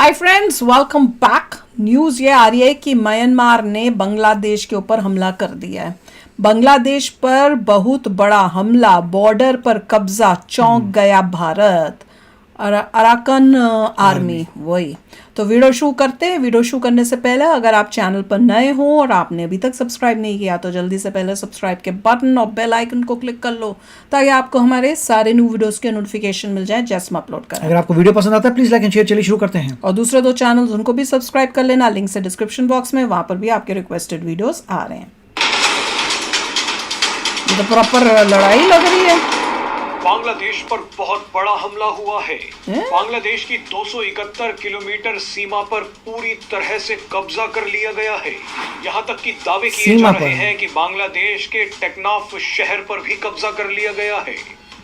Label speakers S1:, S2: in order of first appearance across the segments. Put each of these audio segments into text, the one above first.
S1: Hi friends, welcome back. News ये आ रही है कि म्यांमार ने बांग्लादेश के ऊपर हमला कर दिया है। बांग्लादेश पर बहुत बड़ा हमला, बॉर्डर पर कब्जा, चौंक गया भारत। अराकन आर्मी वही। तो वीडियो शुरू करते हैं। वीडियो शुरू करने से पहले अगर आप चैनल पर नए हो और आपने अभी तक सब्सक्राइब नहीं किया तो जल्दी से पहले सब्सक्राइब के बटन और बेल आइकन को क्लिक कर लो ताकि आपको हमारे सारे न्यू वीडियोस के नोटिफिकेशन मिल जाए जैसे हम अपलोड करें।
S2: अगर आपको वीडियो पसंद आता है प्लीज लाइक एंड शेयर। चलिए शुरू करते हैं।
S1: और दूसरे दो चैनल उनको भी सब्सक्राइब कर लेना, लिंक से डिस्क्रिप्शन बॉक्स में, वहां पर भी आपके रिक्वेस्टेड वीडियोस आ रहे हैं। ये तो प्रॉपर लड़ाई लग रही है।
S3: बांग्लादेश पर बहुत बड़ा हमला हुआ है। बांग्लादेश की 271 किलोमीटर सीमा पर पूरी तरह से कब्जा कर लिया गया है। यहाँ तक कि दावे किए जा रहे हैं कि बांग्लादेश के टेक्नाफ शहर पर भी कब्जा कर लिया गया है।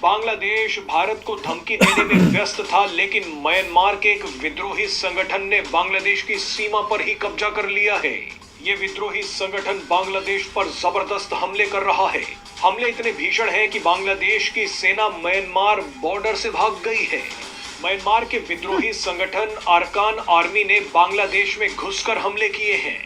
S3: बांग्लादेश भारत को धमकी देने में व्यस्त था, लेकिन म्यांमार के एक विद्रोही संगठन ने बांग्लादेश की सीमा पर ही कब्जा कर लिया है। ये विद्रोही संगठन बांग्लादेश पर जबरदस्त हमले कर रहा है। हमले इतने भीषण हैं कि बांग्लादेश की सेना म्यांमार बॉर्डर से भाग गई है। म्यांमार के विद्रोही संगठन अरकान आर्मी ने बांग्लादेश में घुसकर हमले किए हैं।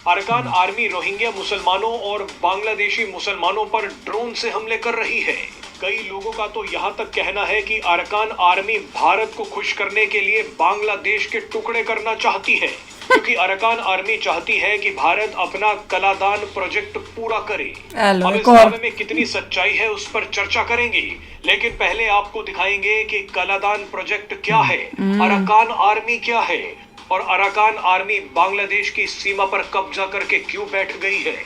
S3: अरकान आर्मी रोहिंग्या मुसलमानों और बांग्लादेशी मुसलमानों पर ड्रोन से हमले कर रही है। कई लोगों का तो यहाँ तक कहना है कि अरकान आर्मी भारत को खुश करने के लिए बांग्लादेश के टुकड़े करना चाहती है, क्योंकि अरकान आर्मी चाहती है कि भारत अपना कलादान प्रोजेक्ट पूरा करे। अब इस दावे में कितनी सच्चाई है उस पर चर्चा करेंगे, लेकिन पहले आपको दिखाएंगे कि कलादान प्रोजेक्ट क्या है, अरकान आर्मी क्या है और अरकान आर्मी बांग्लादेश की सीमा पर कब्जा करके क्यों बैठ गई है।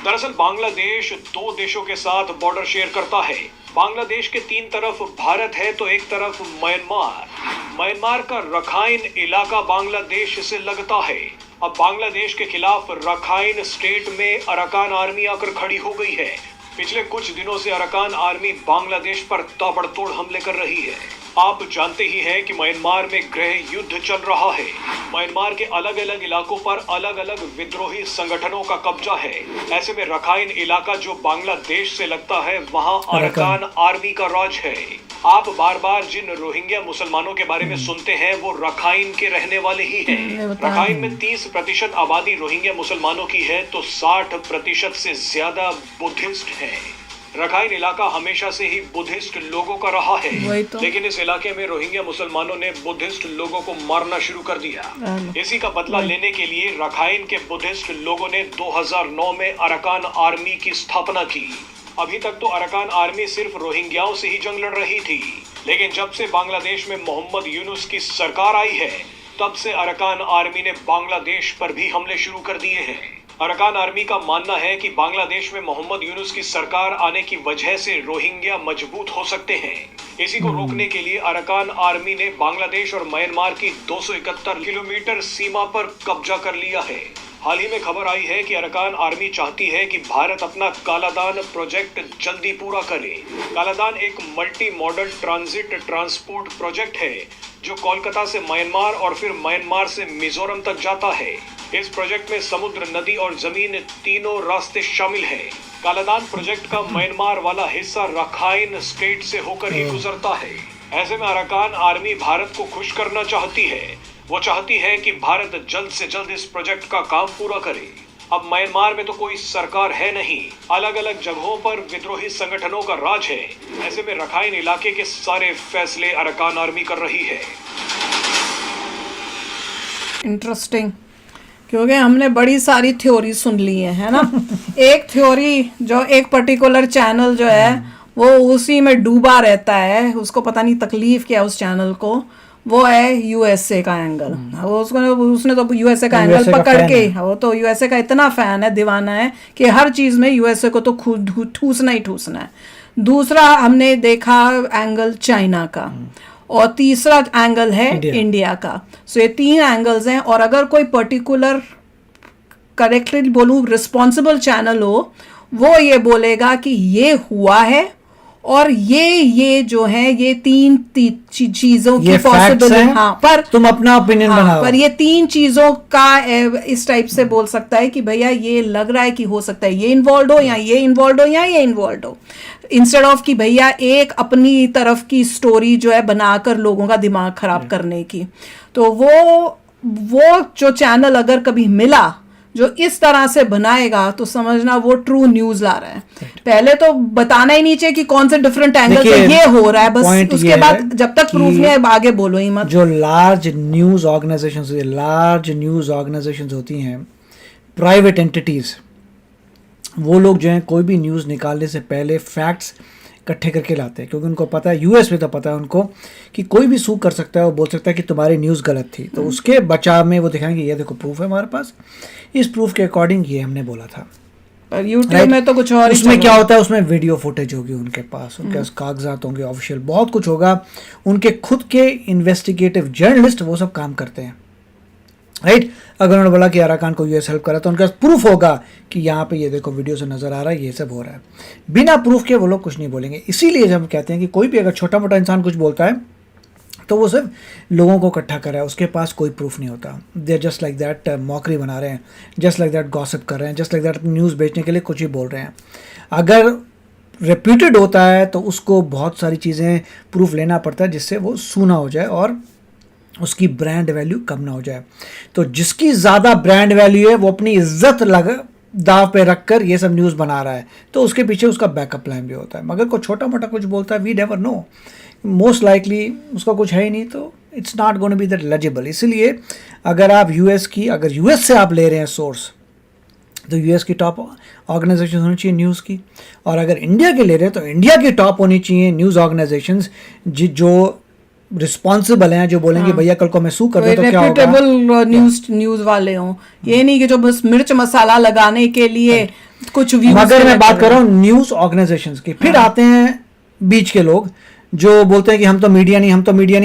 S3: दरअसल बांग्लादेश दो देशों के साथ बॉर्डर शेयर करता है। बांग्लादेश के तीन तरफ भारत है तो एक तरफ म्यांमार। म्यांमार का रखाइन इलाका बांग्लादेश से लगता है। अब बांग्लादेश के खिलाफ रखाइन स्टेट में अरकान आर्मी आकर खड़ी हो गई है। पिछले कुछ दिनों से अरकान आर्मी बांग्लादेश पर ताबड़तोड़ हमले कर रही है। आप जानते ही हैं कि म्यांमार में गृह युद्ध चल रहा है। म्यांमार के अलग अलग इलाकों पर अलग अलग विद्रोही संगठनों का कब्जा है। ऐसे में रखाइन इलाका जो बांग्लादेश से लगता है, वहां अरकान आर्मी का राज है। आप बार बार जिन रोहिंग्या मुसलमानों के बारे में सुनते हैं वो रखाइन के रहने वाले ही हैं। रखाइन में 30% आबादी रोहिंग्या मुसलमानों की है तो 60% से ज्यादा बुद्धिस्ट हैं। रखाइन इलाका हमेशा से ही बुद्धिस्ट लोगों का रहा है, लेकिन इस इलाके में रोहिंग्या मुसलमानों ने बुद्धिस्ट लोगों को मारना शुरू कर दिया। इसी का बदला लेने के लिए रखाइन के बुद्धिस्ट लोगों ने 2009 में अरकान आर्मी की स्थापना की। अभी तक तो अरकान आर्मी सिर्फ रोहिंग्याओं से ही जंग लड़ रही थी, लेकिन जब से बांग्लादेश में मोहम्मद यूनुस की सरकार आई है तब से अरकान आर्मी ने बांग्लादेश पर भी हमले शुरू कर दिए हैं। अरकान आर्मी का मानना है कि बांग्लादेश में मोहम्मद यूनुस की सरकार आने की वजह से रोहिंग्या मजबूत हो सकते हैं। इसी को रोकने के लिए अरकान आर्मी ने बांग्लादेश और म्यांमार की 271 किलोमीटर सीमा पर कब्जा कर लिया है। हाल ही में खबर आई है कि अरकान आर्मी चाहती है कि भारत अपना कालादान प्रोजेक्ट जल्दी पूरा करे। कालादान एक multi modal transit transport project है जो कोलकाता से म्यांमार और फिर म्यांमार से मिजोरम तक जाता है। इस प्रोजेक्ट में समुद्र, नदी और जमीन तीनों रास्ते शामिल हैं। कालादान प्रोजेक्ट का म्यांमार वाला हिस्सा रखाइन स्टेट से होकर ही गुजरता है। ऐसे में अरकान आर्मी भारत को खुश करना चाहती है। वो चाहती है कि भारत जल्द से जल्द इस प्रोजेक्ट का काम पूरा करे। अब म्यांमार में तो कोई सरकार है नहीं, अलग अलग जगहों पर विद्रोही संगठनों का राज है। ऐसे में रखाइन इलाके के सारे फैसले अरकान आर्मी कर रही है।
S1: इंटरेस्टिंग, क्योंकि हमने बड़ी सारी थ्योरी सुन ली है ना। एक थ्योरी जो एक पर्टिकुलर चैनल जो है वो उसी में डूबा रहता है, उसको पता नहीं तकलीफ क्या उस चैनल को, वो है यूएसए का एंगल। वो उसने तो यूएसए का एंगल पकड़ के, वो तो यूएसए का इतना फैन है, दीवाना है कि हर चीज में यूएसए को तो खुद ठूसना ही ठूसना है। दूसरा हमने देखा एंगल चाइना का, और तीसरा एंगल है इंडिया का। सो ये तीन एंगल्स हैं, और अगर कोई पर्टिकुलर, करेक्टली बोलूं, रिस्पॉन्सिबल चैनल हो, वो ये बोलेगा कि ये हुआ है और ये जो है ये तीन चीजों की पॉसिबिलिटी, हाँ, पर
S2: तुम अपना ओपिनियन बनाओ।
S1: पर ये तीन चीजों का इस टाइप से बोल सकता है कि भैया ये लग रहा है कि हो सकता है ये इन्वॉल्व हो, या ये इन्वॉल्व हो, या ये इन्वॉल्व हो, इंस्टेड ऑफ कि भैया एक अपनी तरफ की स्टोरी जो है बनाकर लोगों का दिमाग खराब करने की। तो वो वो जो चैनल अगर कभी मिला जो इस तरह से बनाएगा तो समझना वो ट्रू न्यूज ला रहा है। पहले तो बताना ही नहीं चाहिए कि कौन से डिफरेंट एंगल से ये हो रहा है, बस उसके बाद जब तक प्रूफ नहीं है आगे बोलो ही मत।
S2: जो लार्ज न्यूज ऑर्गेनाइजेशंस होती हैं, प्राइवेट एंटिटीज, वो लोग जो है कोई भी न्यूज़ निकालने से पहले फैक्ट्स इकट्ठे करके लाते हैं, क्योंकि उनको पता है, यूएस में तो पता है उनको कि कोई भी सू कर सकता है और बोल सकता है कि तुम्हारी न्यूज़ गलत थी। तो उसके बचाव में वो दिखाएंगे ये देखो प्रूफ है हमारे पास, इस प्रूफ के अकॉर्डिंग ये हमने बोला था।
S1: पर यूट्यूब में तो कुछ और
S2: उसमें क्या होता है, उसमें वीडियो फुटेज होगी उनके पास, उनके पास कागजात होंगे ऑफिशियल, बहुत कुछ होगा। उनके खुद के इन्वेस्टिगेटिव जर्नलिस्ट वो सब काम करते हैं, राइट। अगर उन्होंने बोला कि अराकान को यूएस हेल्प करा तो उनके पास प्रूफ होगा कि यहाँ पे ये देखो वीडियो से नजर आ रहा है, ये सब हो रहा है। बिना प्रूफ के वो लोग कुछ नहीं बोलेंगे। इसीलिए जब हम कहते हैं कि कोई भी अगर छोटा मोटा इंसान कुछ बोलता है तो वो सिर्फ लोगों को इकट्ठा कर रहा है, उसके पास कोई प्रूफ नहीं होता। They are just like that, mockery बना रहे हैं, जस्ट लाइक दैट गॉसिप कर रहे हैं, जस्ट लाइक दैट न्यूज़ बेचने के लिए कुछ ही बोल रहे हैं। अगर रेप्यूटेड होता है तो उसको बहुत सारी चीज़ें प्रूफ लेना पड़ता है जिससे वो सूना हो जाए और उसकी ब्रांड वैल्यू कम ना हो जाए। तो जिसकी ज़्यादा ब्रांड वैल्यू है वो अपनी इज्जत दाव पे रखकर ये सब न्यूज़ बना रहा है, तो उसके पीछे उसका बैकअप प्लान भी होता है। मगर कोई छोटा मोटा कुछ बोलता है, we never know, most likely उसका कुछ है ही नहीं, तो it's not going to be that legible. इसलिए अगर आप अगर यूएस से आप ले रहे हैं सोर्स, तो यूएस की टॉप ऑर्गेनाइजेशन होनी चाहिए न्यूज़ की। और अगर इंडिया के ले रहे हैं तो इंडिया की टॉप होनी चाहिए न्यूज़ ऑर्गेनाइजेशंस जो रिस्पॉन्सिबल हैं, जो बोलेंगे भैया कल को मैं सू कर दूं तो क्या होगा।
S1: रेप्यूटेबल न्यूज़ वाले हों, ये नहीं कि जो बस मिर्च मसाला लगाने के लिए कुछ व्यूज।
S2: मगर मैं बात कर रहा हूँ न्यूज़ ऑर्गेनाइजेशंस की। फिर आते हैं बीच के लोग जो बोलते हैं कि हम तो मीडिया नहीं,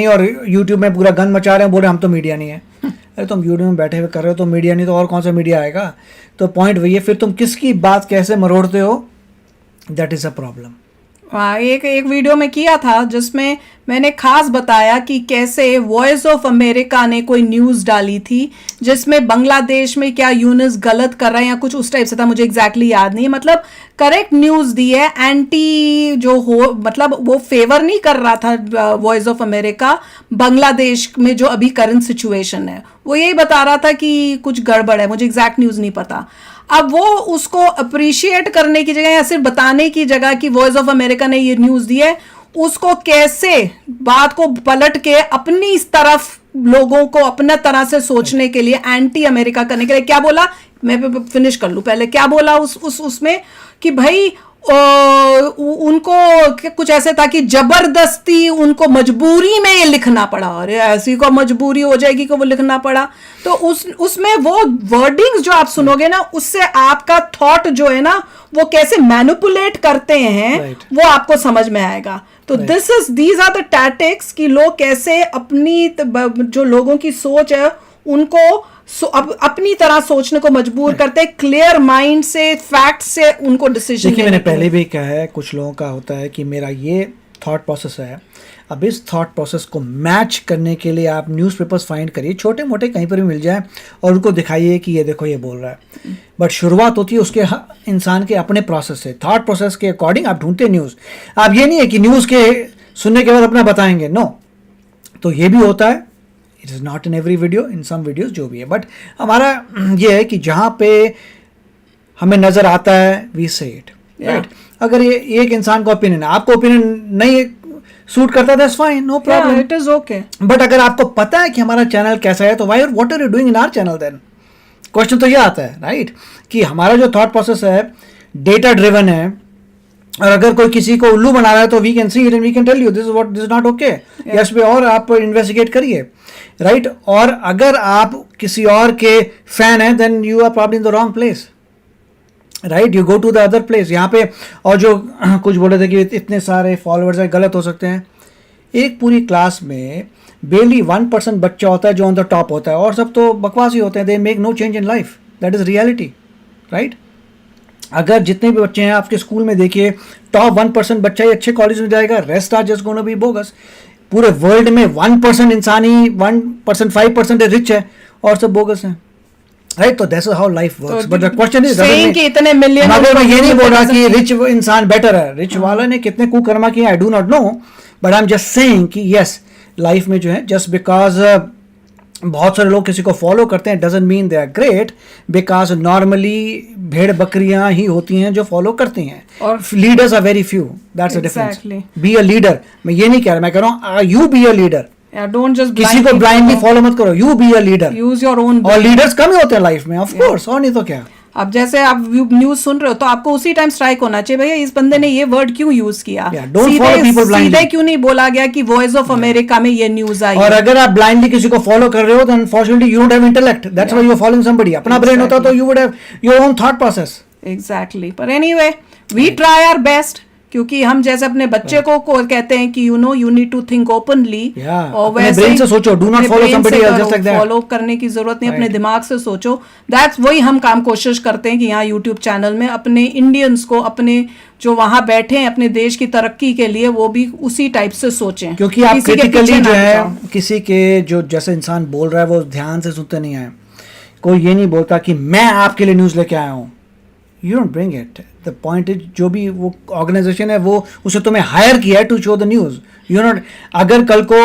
S2: और यूट्यूब में पूरा गंद मचा रहे हैं, बोल रहे हैं हम तो मीडिया नहीं है। अरे तुम यूट्यूब में बैठे हुए कर रहे हो तो मीडिया नहीं, तो और कौन सा मीडिया आएगा। तो पॉइंट वही है, फिर तुम किसकी बात कैसे मरोड़ते हो, दैट इज़ अ प्रॉब्लम।
S1: एक वीडियो में किया था जिसमें मैंने खास बताया कि कैसे वॉइस ऑफ अमेरिका ने कोई न्यूज़ डाली थी जिसमें बांग्लादेश में क्या यूनिस गलत कर रहा है या कुछ उस टाइप से था, मुझे एग्जैक्टली याद नहीं है। मतलब करेक्ट न्यूज़ दी है, एंटी जो हो, मतलब वो फेवर नहीं कर रहा था वॉइस ऑफ अमेरिका बांग्लादेश में जो अभी करंट सिचुएशन है, वो यही बता रहा था कि कुछ गड़बड़ है, मुझे एग्जैक्ट न्यूज़ नहीं पता। अब वो उसको अप्रिशिएट करने की जगह या सिर्फ बताने की जगह कि वॉइस ऑफ अमेरिका ने ये न्यूज़ दी है, उसको कैसे बात को पलट के अपनी इस तरफ लोगों को अपना तरह से सोचने के लिए एंटी अमेरिका करने के लिए क्या बोला, मैं फिनिश कर लूं पहले, क्या बोला उसमें कि भाई उनको कुछ ऐसे था कि जबरदस्ती उनको मजबूरी में ये लिखना पड़ा, अरे ऐसी को मजबूरी हो जाएगी कि वो लिखना पड़ा। तो उसमें वो वर्डिंग्स जो आप सुनोगे ना, उससे आपका थॉट जो है ना वो कैसे मैनिपुलेट करते हैं वो आपको समझ में आएगा। तो दीज आर द टैक्टिक्स कि लोग कैसे अपनी जो लोगों की सोच है उनको अपनी तरह सोचने को मजबूर करते हैं, क्लियर माइंड से, फैक्ट से उनको डिसीजन।
S2: देखिए मैंने पहले भी कहा है, कुछ लोगों का होता है कि मेरा ये थॉट प्रोसेस है, अब इस थॉट प्रोसेस को मैच करने के लिए आप न्यूज़पेपर्स फाइंड करिए, छोटे मोटे कहीं पर भी मिल जाए, और उनको दिखाइए कि ये देखो ये बोल रहा है। बट शुरुआत होती है उसके इंसान के अपने प्रोसेस से, थॉट प्रोसेस के अकॉर्डिंग आप ढूंढते न्यूज़। आप ये नहीं है कि न्यूज़ के सुनने के बाद अपना बताएंगे, नो। तो ये भी होता है, it is not in every video, in some videos जो भी है। बट हमारा ये है कि जहाँ पे हमें नज़र आता है वी से इट, राइट। अगर ये एक इंसान को ओपिनियन है, आपको ओपिनियन नहीं सूट करता, that's fine, no problem,
S1: it is okay.
S2: But अगर आपको पता है कि हमारा चैनल कैसा है तो why what are you doing in our channel then? Question तो ये आता है, राइट, कि हमारा जो थॉट प्रोसेस है डेटा ड्रिवन है, और अगर कोई किसी को उल्लू बना रहा है तो we can see it and we can tell you this is not okay, yes पे, और आप इन्वेस्टिगेट करिए, राइट। और अगर आप किसी और के फैन हैं then you are probably in the wrong place, right, you go to the other place. यहाँ पे और जो कुछ बोले थे कि इतने सारे फॉलोअर्स हैं, गलत हो सकते हैं। एक पूरी क्लास में बेली 1% बच्चा होता है जो ऑन द टॉप होता है, और सब तो बकवास ही होते हैं, they make no change in life, that is reality, right. अगर जितने भी बच्चे हैं आपके स्कूल में देखिए, टॉप 1% बच्चा ही अच्छे कॉलेज में जाएगा, rest are just gonna be bogus. पूरे वर्ल्ड में 1% इंसान ही 1% 5% रिच है और सब बोगस हैं, राइट। तो that's how life works. But the question is
S1: इतने मिलियन,
S2: मगर मैं ये नहीं बोल रहा कि रिच इंसान बेटर है, रिच वाला ने कितने कुकर्मा किए आई do not no, but I am just saying कि यस, लाइफ में जो है जस्ट बिकॉज बहुत सारे लोग किसी को फॉलो करते हैं, doesn't mean they are great, because normally भेड़ बकरियां ही होती हैं जो फॉलो करती हैं, और leaders are very few, that's a difference. Be a leader. मैं ये नहीं कह रहा, मैं कह रहा हूँ you be a leader.
S1: Don't just
S2: किसी को ब्लाइंडली फॉलो मत करो, you be a leader.
S1: Use your own. और
S2: लीडर्स कम ही होते हैं लाइफ में, ऑफ कोर्स, और नहीं तो क्या.
S1: अब जैसे आप न्यूज सुन रहे हो तो आपको उसी टाइम स्ट्राइक होना चाहिए, भैया इस बंदे ने ये वर्ड क्यों यूज किया, सीधे क्यों नहीं बोला गया कि वॉइस ऑफ अमेरिका में ये न्यूज आई.
S2: और अगर आप ब्लाइंडली किसी को फॉलो कर रहे हो तो unfortunately you don't have intellect, that's why you are following somebody. अपना ब्रेन होता तो you would have your own thought process.
S1: Exactly. पर anyway we try our best, क्योंकि हम जैसे अपने बच्चे को कहते हैं कि you need to think openly,
S2: और वैसे ही सोचो, do not follow somebody else just like that.
S1: Follow करने की जरूरत नहीं, अपने दिमाग से सोचो. दैट्स वही हम काम कोशिश करते हैं कि यहाँ यूट्यूब चैनल में अपने इंडियंस को, अपने जो वहां बैठे हैं अपने देश की तरक्की के लिए, वो भी उसी टाइप से सोचें.
S2: क्योंकि आप क्रिटिकली जो है किसी के जो जैसे इंसान बोल रहा है वो ध्यान से सुनते नहीं है. कोई ये नहीं बोलता कि मैं आपके लिए न्यूज लेके आया हूँ. You don't bring it. The point is, जो भी वो ऑर्गेनाइजेशन है वो उसे तुम्हें हायर किया है to show the news. You not, अगर कल को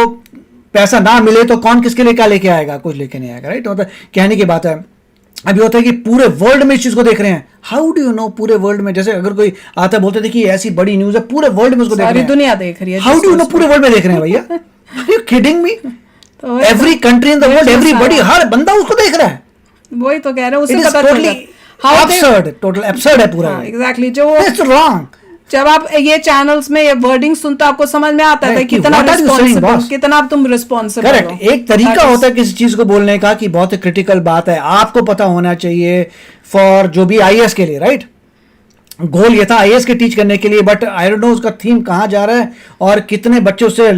S2: पैसा ना मिले तो कौन किसके लिए क्या लेके आएगा, कुछ लेके नहीं आएगा, राइट. मतलब कहने की बात है. अभी होता है कि पूरे वर्ल्ड में इस चीज को देख रहे हैं. हाउ डू यू नो पूरे वर्ल्ड में, जैसे अगर कोई आता बोलते थे कि ऐसी बड़ी न्यूज है पूरे वर्ल्ड में उसको देख रहे हैं,
S1: सारी दुनिया देख रही है.
S2: हाउ डू यू नो पूरे वर्ल्ड में देख रहे हैं भैया? Are you kidding me? Every country in the world, everybody, हर बंदा उसको देख रहा है.
S1: वही तो कह रहे हैं, उससे पता चलता है.
S2: टोटल एब्सर्ड है पूरा.
S1: एग्जैक्टली. जो
S2: इट्स रॉन्ग.
S1: जब आप ये चैनल्स में ये वर्डिंग सुनते हो आपको समझ में आता है कितना रिस्पॉन्सिबल, कितना तुम रिस्पॉन्सिबल हो.
S2: करेक्ट. एक तरीका होता है किसी चीज को बोलने का कि बहुत ही क्रिटिकल बात है, आपको पता होना चाहिए फॉर जो भी आईएएस के लिए, राइट. गोल ये था आईएएस के टीच करने के लिए, बट आई डोंट नो उसका थीम कहाँ जा रहा है और कितने बच्चे उससे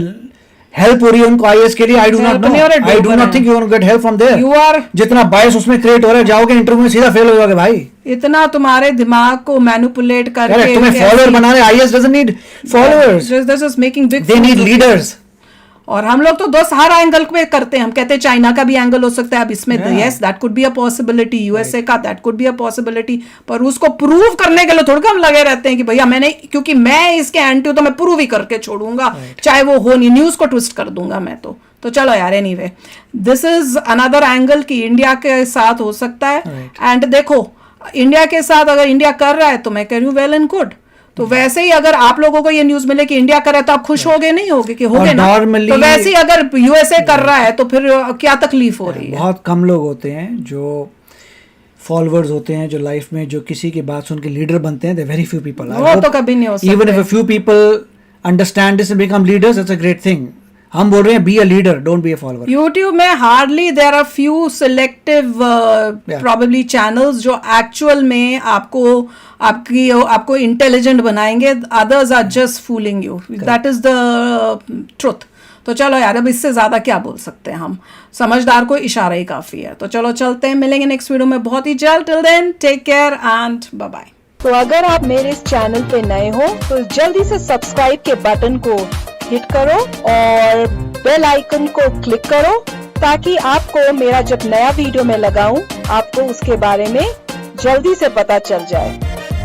S2: हेल्प हो रही है उनको आईएएस के लिए. I do not know. I do not think you will get help from there.
S1: You are,
S2: जितना बायस उसमें क्रिएट हो रहा है, जाओगे इंटरव्यू में सीधा फेल हो जाओगे भाई.
S1: इतना तुम्हारे दिमाग को मैनिपुलेट करके
S2: तुम्हें फॉलोअर बना रहे. IAS doesn't need followers,
S1: this is making big,
S2: they need leaders.
S1: और हम लोग तो दोस्त हर एंगल पे करते हैं. हम कहते हैं चाइना का भी एंगल हो सकता है अब इसमें, yes that could be a possibility. USA का that could be a possibility. पर उसको प्रूव करने के लिए थोड़ा हम लगे रहते हैं कि भैया मैंने, क्योंकि मैं इसके एंटी हूं तो मैं प्रूव ही करके छोड़ूंगा, चाहे वो हो नहीं, न्यूज को ट्विस्ट कर दूंगा मैं तो चलो यार. Anyway, this is another angle कि इंडिया के साथ हो सकता है. एंड देखो, इंडिया के साथ अगर इंडिया कर रहा है तो मैं कह रही हूँ वेल एंड गुड. तो वैसे ही अगर आप लोगों को ये न्यूज मिले कि इंडिया कर रहा है तो आप खुश होगे नहीं होगे कि होगे ना. तो वैसे ही अगर यूएसए कर रहा है तो फिर क्या तकलीफ हो रही है.
S2: बहुत कम लोग होते हैं जो फॉलोअर्स होते हैं जो लाइफ में जो किसी की बात सुन के लीडर बनते हैं. Very few people.
S1: वो तो कभी नहीं हो सकता.
S2: Even if a few people understand this and become leaders, it's a great thing. हम बोल रहे हैं be a leader, don't be a follower.
S1: YouTube में hardly there are few selective probably channels जो एक्चुअल में आपको इंटेलिजेंट बनाएंगे. Others are just fooling you. That is the truth. तो चलो यार, अब इससे ज्यादा क्या बोल सकते हैं हम. समझदार को इशारा ही काफी है. तो चलो चलते हैं, मिलेंगे नेक्स्ट वीडियो में बहुत ही जल्द. Till then take care and bye bye.
S4: तो अगर आप मेरे इस चैनल पे नए हो तो जल्दी से सब्सक्राइब के बटन को हिट करो और बेल आइकन को क्लिक करो, ताकि आपको मेरा जब नया वीडियो मैं लगाऊं आपको उसके बारे में जल्दी से पता चल जाए.